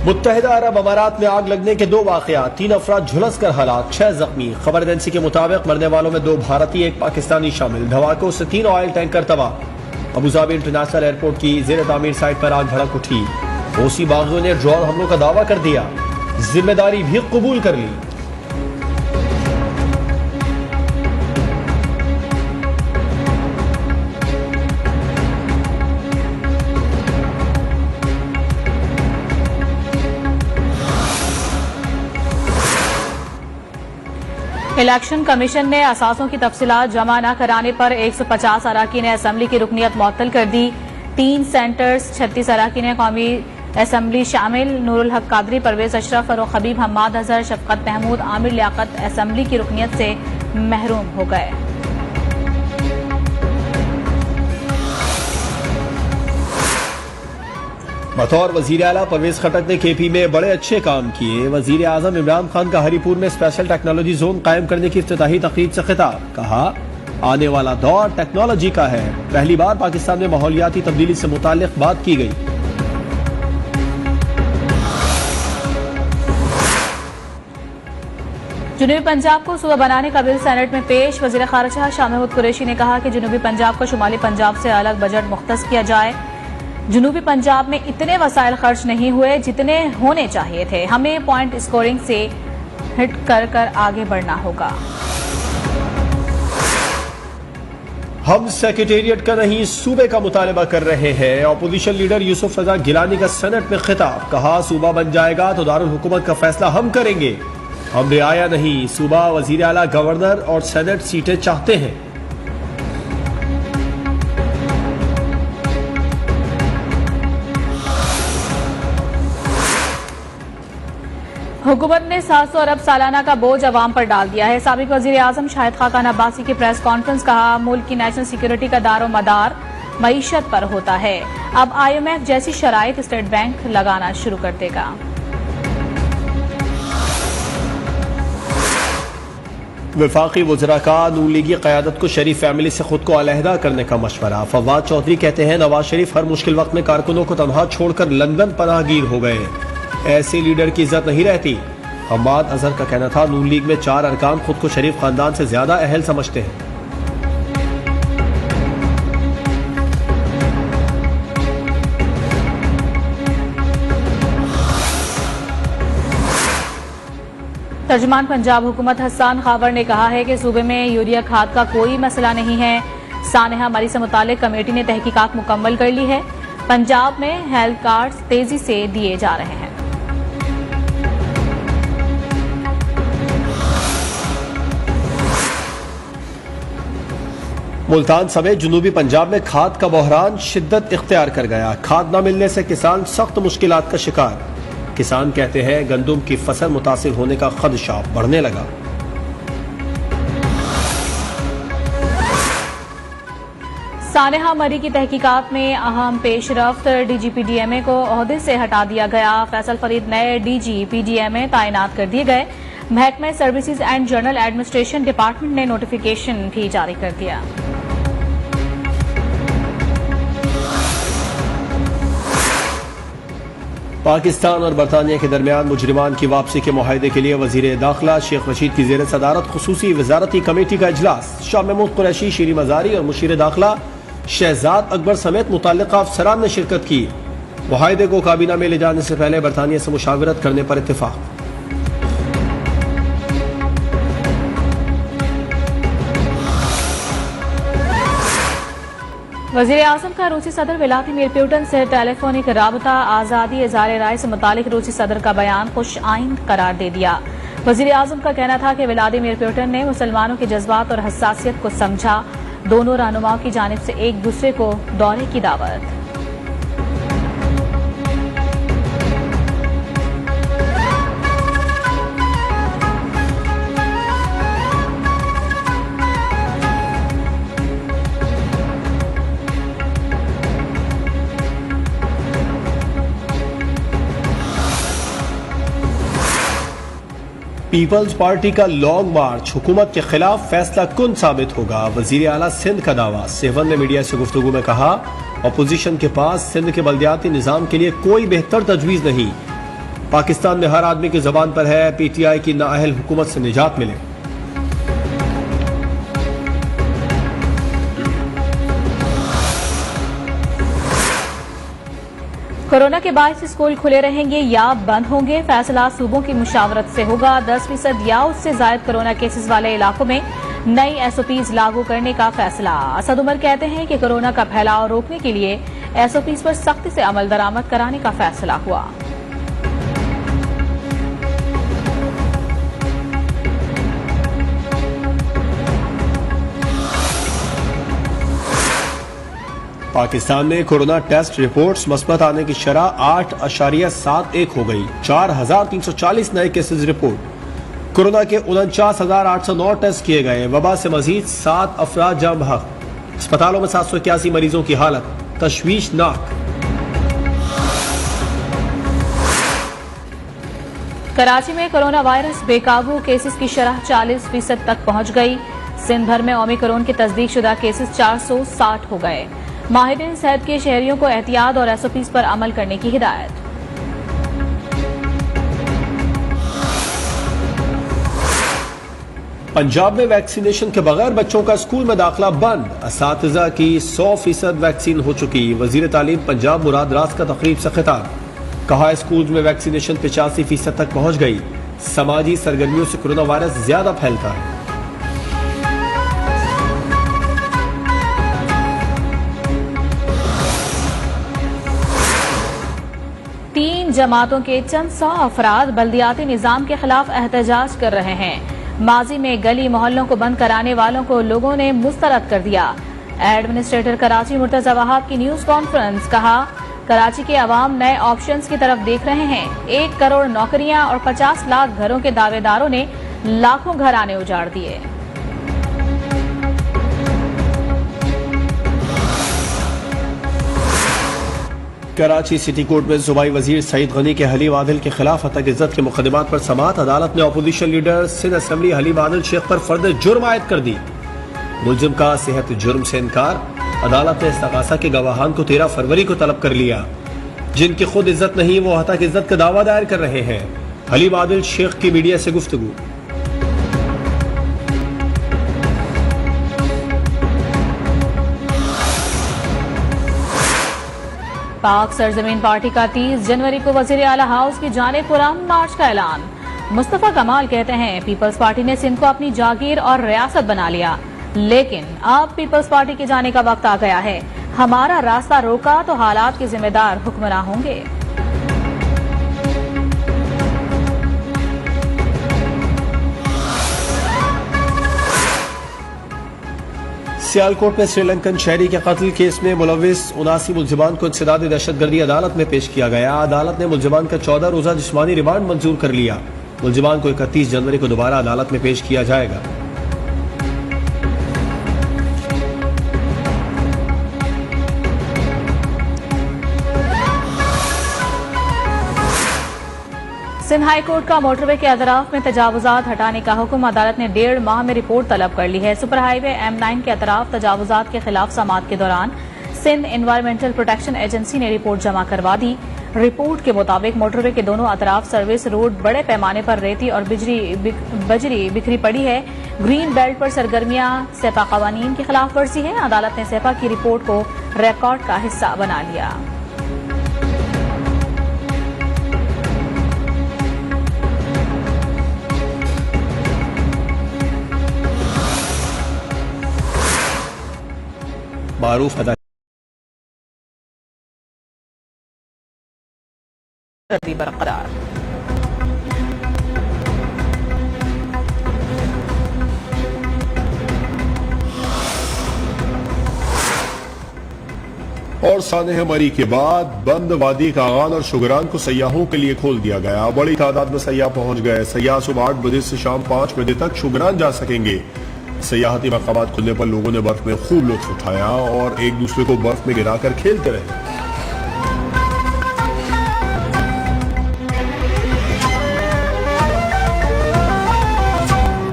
मुत्तहिदा अरब अमारात में आग लगने के 2 वाक़यात, 3 अफराद झुलस कर हलाक, 6 जख्मी। खबर एजेंसी के मुताबिक मरने वालों में 2 भारतीय 1 पाकिस्तानी शामिल। धमाकों से 3 ऑयल टैंकर तबाह। अबूधाबी इंटरनेशनल एयरपोर्ट की जेर तामीर साइट पर आग भड़क उठी। ओसी बागियों ने ड्रोन हमलों का दावा कर दिया, जिम्मेदारी भी कबूल कर ली। इलेक्शन कमीशन ने असासों की तफसीलात जमा न कराने पर 150 अराकीन असम्बली की रुकनियत मुअत्तल कर दी। 3 सेंटर्स, 36 अराकीन कौमी असम्बली शामिल। नूरुल हक कादरी, परवेज अशरफ, फरूख हबीब, हम्माद अजहर, शफकत महमूद, आमिर लियाकत असम्बली की रुकनियत से महरूम हो गए। बतौर वजीर आला परवेज खटक ने केपी में बड़े अच्छे काम किए। वजीर आजम इमरान खान का हरीपुर में स्पेशल टेक्नोलॉजी जोन कायम करने की इफ्तिताही तकरीब से खिताब। कहा, आने वाला दौर टेक्नोलॉजी का है। पहली बार पाकिस्तान में माहौलियाती तब्दीली से मुताल्लिक बात की गई। जनूबी पंजाब को सूबा बनाने का बिल सेनेट में पेश। वजीर खारजा शाह महमूद कुरैशी ने कहा कि जनूबी पंजाब को शुमाली पंजाब से अलग बजट मुख्तस किया जाए। जनूबी पंजाब में इतने वसाइल खर्च नहीं हुए जितने होने चाहिए थे। हमें पॉइंट स्कोरिंग से हिट कर आगे बढ़ना होगा। हम सेक्रेटेरिएट का नहीं सूबे का मुतालबा कर रहे हैं। अपोजिशन लीडर यूसुफ रजा गिलानी का सेनेट में खिताब। कहा, सूबा बन जाएगा तो दारुल हुकूमत का फैसला हम करेंगे, हम रियाया नहीं। सूबा, वजीर आला, गवर्नर और सेनेट सीटें चाहते हैं। हुकूमत ने 700 अरब सालाना का बोझ अवाम पर डाल दिया है। साबिक वजीर आजम शाहिद खाकान अब्बासी की प्रेस कॉन्फ्रेंस। कहा, मुल्क की नेशनल सिक्योरिटी का दारो मदार मईशत पर होता है। अब IMF जैसी शराइत स्टेट बैंक लगाना शुरू कर देगा। वफाकी वज़रा का नून लीगी क़यादत को शरीफ फैमिली से खुद को अलहदा करने का मशवरा। फवाद चौधरी कहते हैं, नवाज शरीफ हर मुश्किल वक्त में कारकुनों को तनहा छोड़कर लंदन पनाहगीर हो गए। ऐसे लीडर की इज्जत नहीं रहती। हम्माद अजहर का कहना था, नून लीग में 4 अरकान खुद को शरीफ खानदान से ज्यादा अहल समझते हैं। तर्जुमान पंजाब हुकूमत हसन खावर ने कहा है कि सूबे में यूरिया खाद का कोई मसला नहीं है। सानेहा मरी से मुतालिक कमेटी ने तहकीकात मुकम्मल कर ली है। पंजाब में हेल्थ कार्ड तेजी से दिए जा रहे हैं। मुल्तान समेत जनूबी पंजाब में खाद का बहरान शिद्दत इख्तियार कर गया। खाद न मिलने से किसान सख्त मुश्किलात का शिकार। किसान कहते हैं, गंदुम की फसल मुतासिर होने का खदशा बढ़ने लगा। सानेहा मरी की तहकीकात में अहम पेशरफ्त। DGP DMA को ओहदे से हटा दिया गया। फैसल फरीद नए DGP DMA तैनात कर दिए गए। महकमा services and general administration department ने नोटिफिकेशन भी जारी कर दिया। पाकिस्तान और बरतानिया के दरमियान मुजरिमान की वापसी के मुआहदे के लिए वजीर दाखिला शेख रशीद की जेर सदारत खुसूसी वजारती कमेटी का इजलास। शाह महमूद कुरैशी, शीरी मजारी और मुशीर दाखिला शहजाद अकबर समेत मुतल्लिका अफसरान ने शिरकत की। मुआहदे को काबीना में ले जाने से पहले बरतानिया से मुशावरत करने पर इत्तेफाक। वज़ीर आज़म का रूसी सदर व्लादिमीर पुतिन से टेलीफोनिक राबता। आज़ादी इज़हार राय से मुतालिक रूसी सदर का बयान खुश आइंद करार दे दिया। वज़ीर आज़म का कहना था कि व्लादिमीर पुतिन ने मुसलमानों के जज्बात और हसासियत को समझा। दोनों रहनुमाओं की जानिब से एक दूसरे को दौरे की दावत। पीपल्स पार्टी का लॉन्ग मार्च हुकूमत के खिलाफ फैसला कुन साबित होगा। वजीर आला सिंध का दावा। सेवन ने मीडिया से गुफ्तगू में कहा, अपोजिशन के पास सिंध के बल्दियाती निजाम के लिए कोई बेहतर तजवीज नहीं। पाकिस्तान में हर आदमी की जबान पर है PTI की नाअहल हुकूमत से निजात मिले। कोरोना के बाद स्कूल खुले रहेंगे या बंद होंगे, फैसला सूबों की मुशावरत से होगा। 10% या उससे ज्यादा कोरोना केसेस वाले इलाकों में नई SOPs लागू करने का फैसला। असद उमर कहते हैं कि कोरोना का फैलाव रोकने के लिए SOPs पर सख्ती से अमल दरामद कराने का फैसला हुआ। पाकिस्तान में कोरोना टेस्ट रिपोर्ट्स मस्बत आने की शरह 8.71 हो गई। 4,340 नए केसेस रिपोर्ट। कोरोना के 49,809 टेस्ट किए गए। वबा से मजीद 7 अफराद जान बहक। अस्पतालों में 781 मरीजों की हालत तशवीशनाक। कराची में कोरोना वायरस बेकाबू, केसेस की शरह 40% तक पहुंच गई। सिंध भर में ओमिक्रॉन के तस्दीक शुदा केसेस 460 हो गए। माहिरीन सेहत के शहरियों को एहतियात और SOPs पर अमल करने की हिदायत। पंजाब में वैक्सीनेशन के बगैर बच्चों का स्कूल में दाखिला बंद। असातिज़ा की 100% वैक्सीन हो चुकी। वजीर तालीम पंजाब मुराद रास का तकरीब से खिताब। कहा स्कूल में वैक्सीनेशन 85% तक पहुंच गई। समाजी सरगर्मियों से कोरोना वायरस ज्यादा फैलता है। जमातों के चंद 100 अफराद बल्दियाती निजाम के खिलाफ एहतजाज कर रहे हैं। माजी में गली मोहल्लों को बंद कराने वालों को लोगों ने मुस्तरद कर दिया। एडमिनिस्ट्रेटर कराची मुर्तजा वहाब की न्यूज कॉन्फ्रेंस। कहा कराची के अवाम नए ऑप्शंस की तरफ देख रहे हैं। 1 करोड़ नौकरियां और 50 लाख घरों के दावेदारों ने लाखों घराने उजाड़ दिए। कराची सिटी कोर्ट में सूबाई वजीर सईद गनी के हलीम आदिल के खिलाफ हत्या इज्जत के मुकदमात पर समाअत। अदालत ने opposition leader Sindh assembly Haleem Adil Sheikh पर फर्द जुर्म आयद कर दी। मुलजिम का सेहत जुर्म से इनकार। अदालत ने इस्तगासा के गवाहान को 13 फरवरी को तलब कर लिया। जिनकी खुद इज्जत नहीं वो हत्या की इज्जत का दावा दायर कर रहे हैं। हलीम आदिल शेख की मीडिया से गुफ्तगू। पाक सरजमीन पार्टी का 30 जनवरी को वजीर आला हाउस की जानिब पुरअमन मार्च का ऐलान। मुस्तफा कमाल कहते हैं पीपल्स पार्टी ने सिंध को अपनी जागीर और रियासत बना लिया, लेकिन अब पीपल्स पार्टी के जाने का वक्त आ गया है। हमारा रास्ता रोका तो हालात के जिम्मेदार हुक्मरान होंगे। सियालकोट में श्रीलंकन शहरी के कत्ल केस में मुलविस 79 मुलजिमान को इंसदाद दहशतगर्दी अदालत में पेश किया गया। अदालत ने मुलजिमान का 14 रोजा जिस्मानी रिमांड मंजूर कर लिया। मुलजिमान को 31 जनवरी को दोबारा अदालत में पेश किया जाएगा। सिंध हाई कोर्ट का मोटरवे के अतराफ में तजावुजात हटाने का हुक्म। अदालत ने 1.5 माह में रिपोर्ट तलब कर ली है। सुपर हाईवे M9 के अतराफ तजावुजात के खिलाफ समाअत के दौरान सिंध एनवायरमेंटल प्रोटेक्शन एजेंसी ने रिपोर्ट जमा करवा दी। रिपोर्ट के मुताबिक मोटरवे के दोनों अतराफ सर्विस रोड बड़े पैमाने पर रेती और बजरी बिखरी पड़ी है। ग्रीन बेल्ट पर सरगर्मियां सेपा कवानीन की खिलाफ वर्जी है। अदालत ने सेपा की रिपोर्ट को रिकॉर्ड का हिस्सा बना लिया। मारूफ बरकरार। और सानह मरी के बाद बंद वादी कागान और शुगरान को सयाहों के लिए खोल दिया गया। बड़ी तादाद में सयाह पहुंच गए। सयाह सुबह 8 बजे से शाम 5 बजे तक शुगरान जा सकेंगे। सयाहती मकामात खुलने पर लोगों ने बर्फ में खूब लुत्फ उठाया और एक दूसरे को बर्फ में गिराकर खेलते रहे।